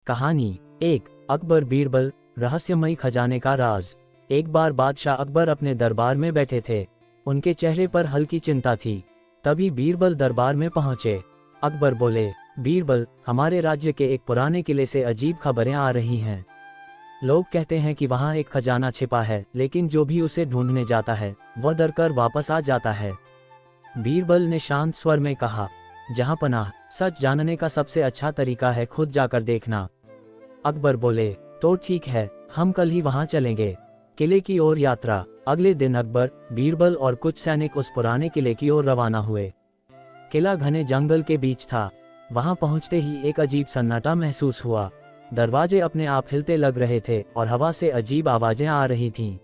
कहानी 1। अकबर बीरबल रहस्यमयी खजाने का राज। एक बार बादशाह अकबर अपने दरबार में बैठे थे। उनके चेहरे पर हल्की चिंता थी। तभी बीरबल दरबार में पहुंचे। अकबर बोले, बीरबल, हमारे राज्य के एक पुराने किले से अजीब खबरें आ रही हैं। लोग कहते हैं कि वहां एक खजाना छिपा है, लेकिन जो भी उसे ढूंढने जाता है वह डरकर वापस आ जाता है। बीरबल ने शांत स्वर में कहा, जहां पनाह, सच जानने का सबसे अच्छा तरीका है खुद जाकर देखना। अकबर बोले, तो ठीक है, हम कल ही वहां चलेंगे। किले की ओर यात्रा। अगले दिन अकबर, बीरबल और कुछ सैनिक उस पुराने किले की ओर रवाना हुए। किला घने जंगल के बीच था। वहां पहुंचते ही एक अजीब सन्नाटा महसूस हुआ। दरवाजे अपने आप हिलते लग रहे थे और हवा से अजीब आवाजें आ रही थीं।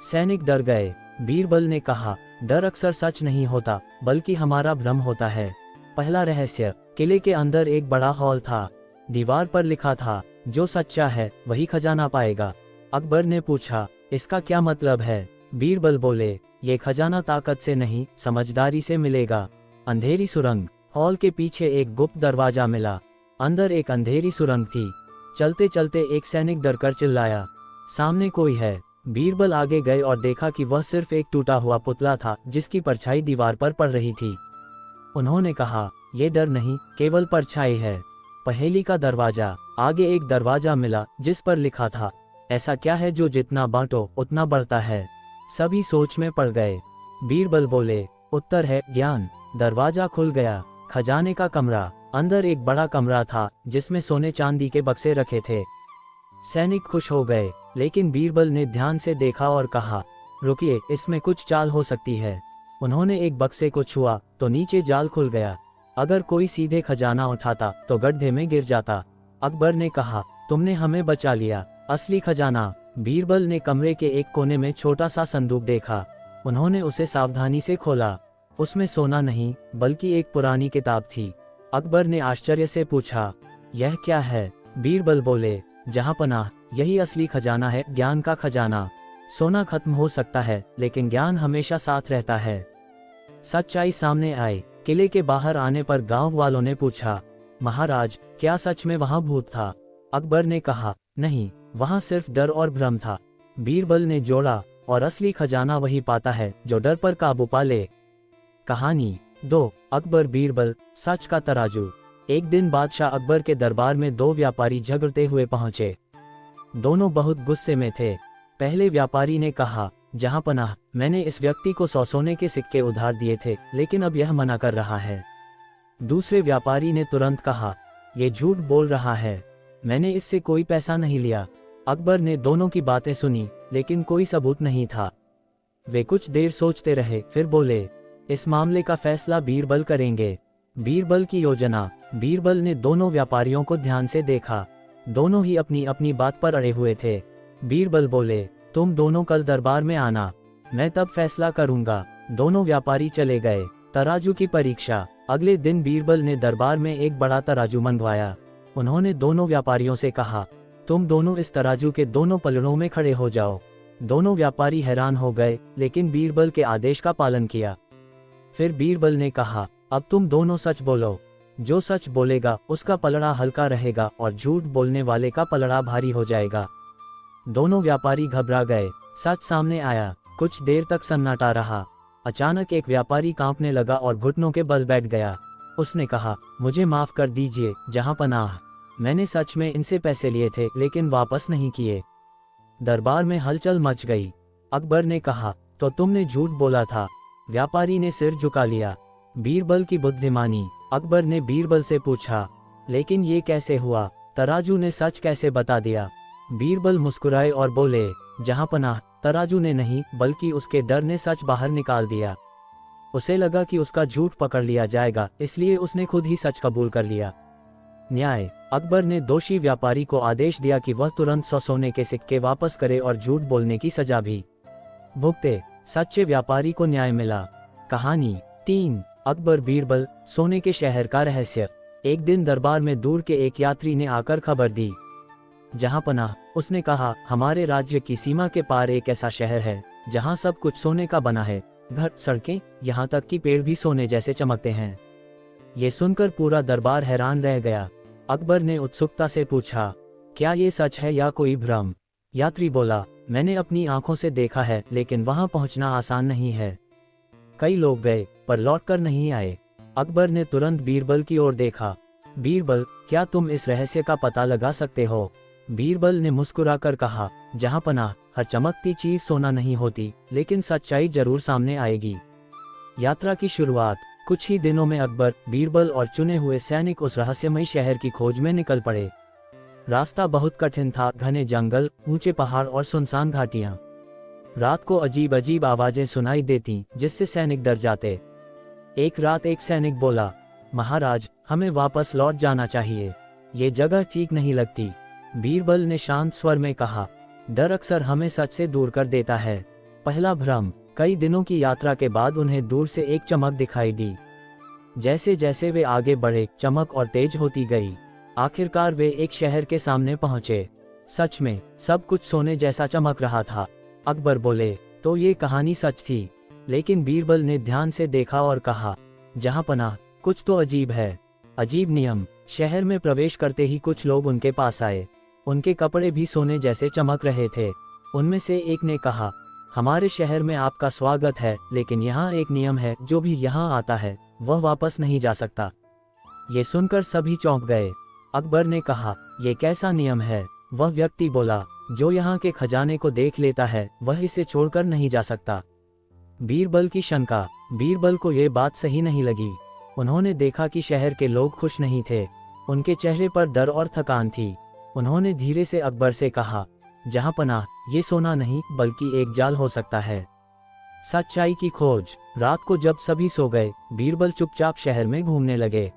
सैनिक डर गए। बीरबल ने कहा, डर अक्सर सच नहीं होता, बल्कि हमारा भ्रम होता है। पहला रहस्य। किले के अंदर एक बड़ा हॉल था। दीवार पर लिखा था, जो सच्चा है वही खजाना पाएगा। अकबर ने पूछा, इसका क्या मतलब है? बीरबल बोले, ये खजाना ताकत से नहीं, समझदारी से मिलेगा। अंधेरी सुरंग। हॉल के पीछे एक गुप्त दरवाजा मिला। अंदर एक अंधेरी सुरंग थी। चलते चलते एक सैनिक डरकर चिल्लाया, सामने कोई है। बीरबल आगे गए और देखा कि वह सिर्फ एक टूटा हुआ पुतला था जिसकी परछाई दीवार पर पड़ रही थी। उन्होंने कहा, यह डर नहीं, केवल परछाई है। पहेली का दरवाजा। आगे एक दरवाजा मिला जिस पर लिखा था, ऐसा क्या है जो जितना बांटो उतना बढ़ता है। सभी सोच में पड़ गए। बीरबल बोले, उत्तर है ज्ञान। दरवाजा खुल गया। खजाने का कमरा। अंदर एक बड़ा कमरा था जिसमें सोने चांदी के बक्से रखे थे। सैनिक खुश हो गए, लेकिन बीरबल ने ध्यान से देखा और कहा, रुकिए, इसमें कुछ चाल हो सकती है। उन्होंने एक बक्से को छुआ तो नीचे जाल खुल गया। अगर कोई सीधे खजाना उठाता तो गड्ढे में गिर जाता। अकबर ने कहा, तुमने हमें बचा लिया। असली खजाना। बीरबल ने कमरे के एक कोने में छोटा सा संदूक देखा। उन्होंने उसे सावधानी से खोला। उसमें सोना नहीं, बल्कि एक पुरानी किताब थी। अकबर ने आश्चर्य से पूछा, यह क्या है? बीरबल बोले, जहां पनाह, यही असली खजाना है, ज्ञान का खजाना। सोना खत्म हो सकता है, लेकिन ज्ञान हमेशा साथ रहता है। सच्चाई सामने आई। किले के बाहर आने पर गांव वालों ने पूछा, महाराज, क्या सच में वहां भूत था? अकबर ने कहा, नहीं, वहां सिर्फ डर और भ्रम था। बीरबल ने जोड़ा, और असली खजाना वही पाता है जो डर पर काबू पा ले। कहानी 2। अकबर बीरबल, सच का तराजू। एक दिन बादशाह अकबर के दरबार में दो व्यापारी झगड़ते हुए पहुंचे। दोनों बहुत गुस्से में थे। पहले व्यापारी ने कहा, जहां पनाह, मैंने इस व्यक्ति को 100 सोने के सिक्के उधार दिए थे, लेकिन अब यह मना कर रहा है। दूसरे व्यापारी ने तुरंत कहा, यह झूठ बोल रहा है, मैंने इससे कोई पैसा नहीं लिया। अकबर ने दोनों की बातें सुनी, लेकिन कोई सबूत नहीं था। वे कुछ देर सोचते रहे, फिर बोले, इस मामले का फैसला बीरबल करेंगे। बीरबल की योजना। बीरबल ने दोनों व्यापारियों को ध्यान से देखा। दोनों ही अपनी अपनी बात पर अड़े हुए थे। बीरबल बोले, तुम दोनों कल दरबार में आना, मैं तब फैसला करूंगा। दोनों व्यापारी चले गए। तराजू की परीक्षा। अगले दिन बीरबल ने दरबार में एक बड़ा तराजू मंगवाया। उन्होंने दोनों व्यापारियों से कहा, तुम दोनों इस तराजू के दोनों पलड़ों में खड़े हो जाओ। दोनों व्यापारी हैरान हो गए, लेकिन बीरबल के आदेश का पालन किया। फिर बीरबल ने कहा, अब तुम दोनों सच बोलो। जो सच बोलेगा उसका पलड़ा हल्का रहेगा और झूठ बोलने वाले का पलड़ा भारी हो जाएगा। दोनों व्यापारी घबरा गए। सच सामने आया। कुछ देर तक सन्नाटा रहा। अचानक एक व्यापारी कांपने लगा और घुटनों के बल बैठ गया। उसने कहा, मुझे माफ कर दीजिए जहां पनाह, मैंने सच में इनसे पैसे लिए थे, लेकिन वापस नहीं किए। दरबार में हलचल मच गई। अकबर ने कहा, तो तुमने झूठ बोला था। व्यापारी ने सिर झुका लिया। बीरबल की बुद्धिमानी। अकबर ने बीरबल से पूछा, लेकिन ये कैसे हुआ? तराजू ने सच कैसे बता दिया? बीरबल मुस्कुराए और बोले, जहां पनाह, तराजू ने नहीं, बल्कि उसके डर ने सच बाहर निकाल दिया। उसे लगा कि उसका झूठ पकड़ लिया जाएगा, इसलिए उसने खुद ही सच कबूल कर लिया। न्याय। अकबर ने दोषी व्यापारी को आदेश दिया कि वह तुरंत 100 सोने के सिक्के वापस करे और झूठ बोलने की सजा भी भुगते। सच्चे व्यापारी को न्याय मिला। कहानी 3। अकबर बीरबल, सोने के शहर का रहस्य। एक दिन दरबार में दूर के एक यात्री ने आकर खबर दी। जहां पनाह, उसने कहा, हमारे राज्य की सीमा के पार एक ऐसा शहर है जहां सब कुछ सोने का बना है। घर, सड़कें, यहाँ तक कि पेड़ भी सोने जैसे चमकते हैं। ये सुनकर पूरा दरबार हैरान रह गया। अकबर ने उत्सुकता से पूछा, क्या ये सच है या कोई भ्रम? यात्री बोला, मैंने अपनी आंखों से देखा है, लेकिन वहां पहुंचना आसान नहीं है। कई लोग गए पर लौटकर नहीं आए। अकबर ने तुरंत बीरबल की ओर देखा। बीरबल, क्या तुम इस रहस्य का पता लगा सकते हो? बीरबल ने मुस्कुराकर कहा, जहांपनाह, हर चमकती चीज सोना नहीं होती, लेकिन सच्चाई जरूर सामने आएगी। यात्रा की शुरुआत। कुछ ही दिनों में अकबर, बीरबल और चुने हुए सैनिक उस रहस्यमयी शहर की खोज में निकल पड़े। रास्ता बहुत कठिन था, घने जंगल, ऊंचे पहाड़ और सुनसान घाटियां। रात को अजीब अजीब आवाजें सुनाई देती, जिससे सैनिक डर जाते। एक रात एक सैनिक बोला, महाराज, हमें वापस लौट जाना चाहिए, ये जगह ठीक नहीं लगती। बीरबल ने शांत स्वर में कहा, डर अक्सर हमें सच से दूर कर देता है। पहला भ्रम। कई दिनों की यात्रा के बाद उन्हें दूर से एक चमक दिखाई दी। जैसे जैसे वे आगे बढ़े, चमक और तेज होती गई। आखिरकार वे एक शहर के सामने पहुंचे। सच में सब कुछ सोने जैसा चमक रहा था। अकबर बोले, तो ये कहानी सच थी? लेकिन बीरबल ने ध्यान से देखा और कहा, जहांपनाह, कुछ तो अजीब है। अजीब नियम। शहर में प्रवेश करते ही कुछ लोग उनके पास आए। उनके कपड़े भी सोने जैसे चमक रहे थे। उनमें से एक ने कहा, हमारे शहर में आपका स्वागत है, लेकिन यहाँ एक नियम है, जो भी यहाँ आता है वह वापस नहीं जा सकता। ये सुनकर सभी चौंक गए। अकबर ने कहा, यह कैसा नियम है? वह व्यक्ति बोला, जो यहाँ के खजाने को देख लेता है वह इसे छोड़कर नहीं जा सकता। बीरबल की शंका। बीरबल को यह बात सही नहीं लगी। उन्होंने देखा कि शहर के लोग खुश नहीं थे। उनके चेहरे पर डर और थकान थी। उन्होंने धीरे से अकबर से कहा, जहांपनाह, ये सोना नहीं बल्कि एक जाल हो सकता है। सच्चाई की खोज। रात को जब सभी सो गए, बीरबल चुपचाप शहर में घूमने लगे।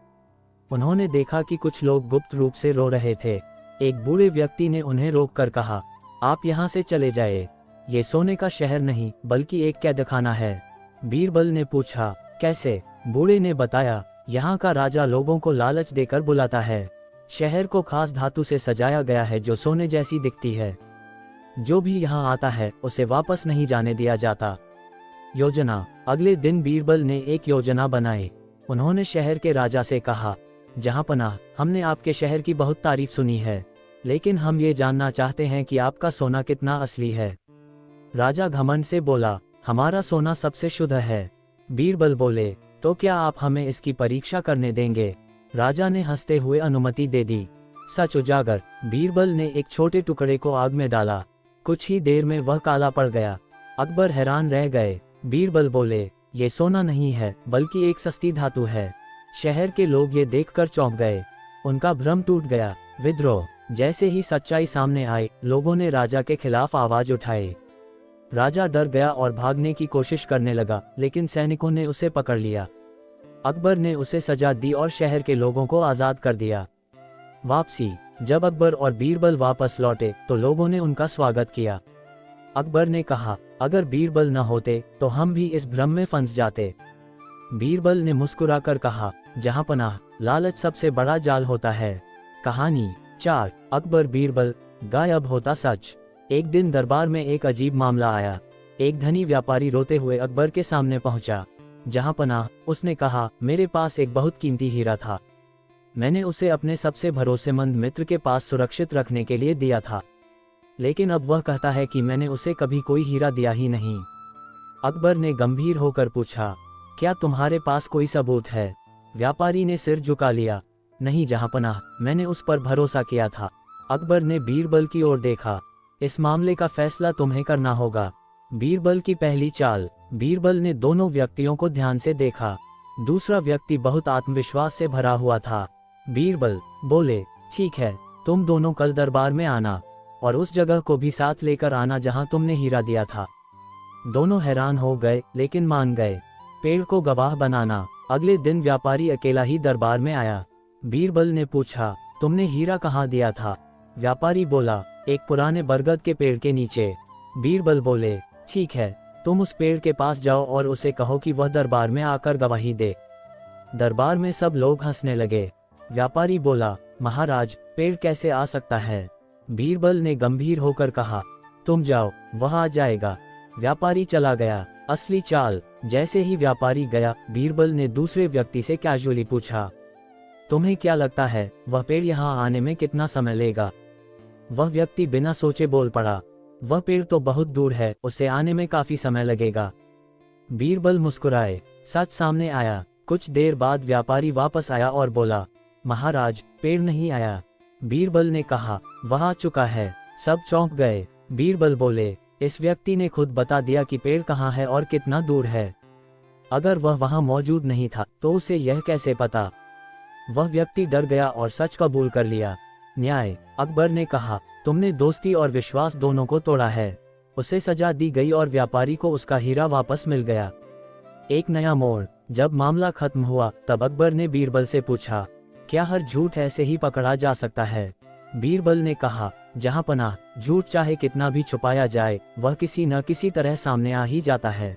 उन्होंने देखा कि कुछ लोग गुप्त रूप से रो रहे थे। एक बूढ़े व्यक्ति ने उन्हें रोककर कहा, आप यहाँ से चले जाए, ये सोने का शहर नहीं बल्कि एक कैदखाना है। बीरबल ने पूछा, कैसे? बूढ़े ने बताया, यहाँ का राजा लोगों को लालच देकर बुलाता है। शहर को खास धातु से सजाया गया है जो सोने जैसी दिखती है। जो भी यहाँ आता है उसे वापस नहीं जाने दिया जाता। योजना। अगले दिन बीरबल ने एक योजना बनाई। उन्होंने शहर के राजा से कहा, जहांपनाह, हमने आपके शहर की बहुत तारीफ सुनी है, लेकिन हम ये जानना चाहते हैं कि आपका सोना कितना असली है। राजा घमंड से बोला, हमारा सोना सबसे शुद्ध है। बीरबल बोले, तो क्या आप हमें इसकी परीक्षा करने देंगे? राजा ने हंसते हुए अनुमति दे दी। सच उजागर। बीरबल ने एक छोटे टुकड़े को आग में डाला। कुछ ही देर में वह काला पड़ गया। अकबर हैरान रह गए। बीरबल बोले, ये सोना नहीं है बल्कि एक सस्ती धातु है। शहर के लोग ये देखकर चौंक गए। उनका भ्रम टूट गया। विद्रोह। जैसे ही सच्चाई सामने आई, लोगों ने राजा के खिलाफ आवाज उठाई। राजा डर गया और भागने की कोशिश करने लगा, लेकिन सैनिकों ने उसे पकड़ लिया। अकबर ने उसे सजा दी और शहर के लोगों को आज़ाद कर दिया। वापसी। जब अकबर और बीरबल वापस लौटे तो लोगों ने उनका स्वागत किया। अकबर ने कहा, अगर बीरबल न होते तो हम भी इस भ्रम में फंस जाते। बीरबल ने मुस्कुराकर कहा, जहांपनाह, लालच सबसे बड़ा जाल होता है। कहानी 4। अकबर बीरबल, गायब होता सच। एक दिन दरबार में एक अजीब मामला आया। एक धनी व्यापारी रोते हुए अकबर के सामने पहुंचा। जहांपनाह, उसने कहा, मेरे पास एक बहुत कीमती हीरा था। मैंने उसे अपने सबसे भरोसेमंद मित्र के पास सुरक्षित रखने के लिए दिया था, लेकिन अब वह कहता है कि मैंने उसे कभी कोई हीरा दिया ही नहीं। अकबर ने गंभीर होकर पूछा, क्या तुम्हारे पास कोई सबूत है? व्यापारी ने सिर झुका लिया। नहीं जहांपनाह, मैंने उस पर भरोसा किया था। अकबर ने बीरबल की ओर देखा। इस मामले का फैसला तुम्हें करना होगा। बीरबल की पहली चाल। बीरबल ने दोनों व्यक्तियों को ध्यान से देखा। दूसरा व्यक्ति बहुत आत्मविश्वास से भरा हुआ था। बीरबल बोले, ठीक है, तुम दोनों कल दरबार में आना और उस जगह को भी साथ लेकर आना जहां तुमने हीरा दिया था। दोनों हैरान हो गए, लेकिन मान गए। पेड़ को गवाह बनाना। अगले दिन व्यापारी अकेला ही दरबार में आया। बीरबल ने पूछा, तुमने हीरा कहाँ दिया था? व्यापारी बोला, एक पुराने बरगद के पेड़ के नीचे। बीरबल बोले, ठीक है, तुम उस पेड़ के पास जाओ और उसे कहो कि वह दरबार में आकर गवाही दे। दरबार में सब लोग हंसने लगे। व्यापारी बोला, महाराज, पेड़ कैसे आ सकता है? बीरबल ने गंभीर होकर कहा, तुम जाओ, वह आ जाएगा। व्यापारी चला गया। असली चाल। जैसे ही व्यापारी गया, बीरबल ने दूसरे व्यक्ति से कैजुअली पूछा, तुम्हें क्या लगता है वह पेड़ यहाँ आने में कितना समय लेगा? वह व्यक्ति बिना सोचे बोल पड़ा, वह पेड़ तो बहुत दूर है, उसे आने में काफी समय लगेगा। बीरबल मुस्कुराए, सच सामने आया। कुछ देर बाद व्यापारी वापस आया और बोला, महाराज, पेड़ नहीं आया। बीरबल ने कहा, वह आ चुका है। सब चौंक गए। बीरबल बोले, इस व्यक्ति ने खुद बता दिया कि पेड़ कहाँ है और कितना दूर है। अगर वह वहां मौजूद नहीं था तो उसे यह कैसे पता? वह व्यक्ति डर गया और सच कबूल कर लिया। न्याय। अकबर ने कहा, तुमने दोस्ती और विश्वास दोनों को तोड़ा है। उसे सजा दी गई और व्यापारी को उसका हीरा वापस मिल गया। एक नया मोड़। जब मामला खत्म हुआ तब अकबर ने बीरबल से पूछा, क्या हर झूठ ऐसे ही पकड़ा जा सकता है? बीरबल ने कहा, जहां पनाह, झूठ चाहे कितना भी छुपाया जाए वह किसी न किसी तरह सामने आ ही जाता है।